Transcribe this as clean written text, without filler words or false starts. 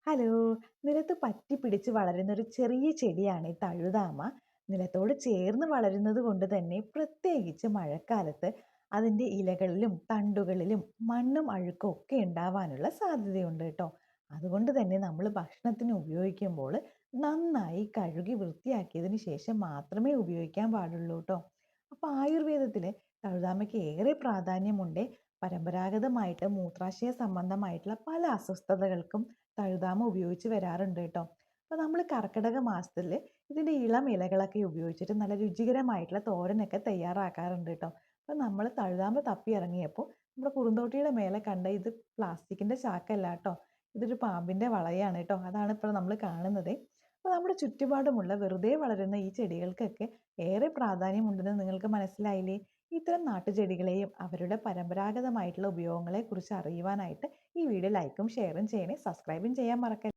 Hello! നിലത്ത് പറ്റിപ്പിടിച്ച് വളരുന്ന ഒരു ചെറിയ ചെടിയാണ് ഈ തഴുതാമ. നിലത്തോട് ചേർന്ന് വളരുന്നത് കൊണ്ട് തന്നെ പ്രത്യേകിച്ച് മഴക്കാലത്ത് അതിൻ്റെ ഇലകളിലും തണ്ടുകളിലും മണ്ണും അഴുക്കും ഒക്കെ ഉണ്ടാവാനുള്ള സാധ്യതയുണ്ട് കേട്ടോ. അതുകൊണ്ട് തന്നെ നമ്മൾ ഭക്ഷണത്തിന് ഉപയോഗിക്കുമ്പോൾ നന്നായി കഴുകി വൃത്തിയാക്കിയതിന് ശേഷം മാത്രമേ ഉപയോഗിക്കാൻ പാടുള്ളൂ കേട്ടോ. അപ്പോൾ ആയുർവേദത്തിൽ തഴുതാമയ്ക്ക് ഏറെ പ്രാധാന്യമുണ്ട്. പരമ്പരാഗതമായിട്ട് മൂത്രാശയ സംബന്ധമായിട്ടുള്ള പല അസ്വസ്ഥതകൾക്കും തഴുതാമ ഉപയോഗിച്ച് വരാറുണ്ട് കേട്ടോ. അപ്പോൾ നമ്മൾ കർക്കിടക മാസത്തിൽ ഇതിൻ്റെ ഇളം ഇലകളൊക്കെ ഉപയോഗിച്ചിട്ട് നല്ല രുചികരമായിട്ടുള്ള തോരനൊക്കെ തയ്യാറാക്കാറുണ്ട് കേട്ടോ. അപ്പോൾ നമ്മൾ തഴുതാമ തപ്പി ഇറങ്ങിയപ്പോൾ നമ്മുടെ കുറുന്തോട്ടിയുടെ മേലെ കണ്ട ഇത് പ്ലാസ്റ്റിക്കിൻ്റെ ചാക്കല്ല കേട്ടോ. ഇതൊരു പാമ്പിൻ്റെ വളയാണ് കേട്ടോ. അതാണ് ഇപ്പോൾ നമ്മൾ കാണുന്നത്. അപ്പോൾ നമ്മുടെ ചുറ്റുപാടുമുള്ള വെറുതെ വളരുന്ന ഈ ചെടികൾക്കൊക്കെ ഏറെ പ്രാധാന്യമുണ്ടെന്ന് നിങ്ങൾക്ക് മനസ്സിലായില്ലേ? ഇത്തരം നാട്ടുചെടികളെയും അവരുടെ പരമ്പരാഗതമായിട്ടുള്ള ഉപയോഗങ്ങളെ കുറിച്ച് അറിയുവാനായിട്ട് ഈ വീഡിയോ ലൈക്കും ഷെയറും ചെയ്യണേ. സബ്സ്ക്രൈബും ചെയ്യാൻ മറക്കരുത്.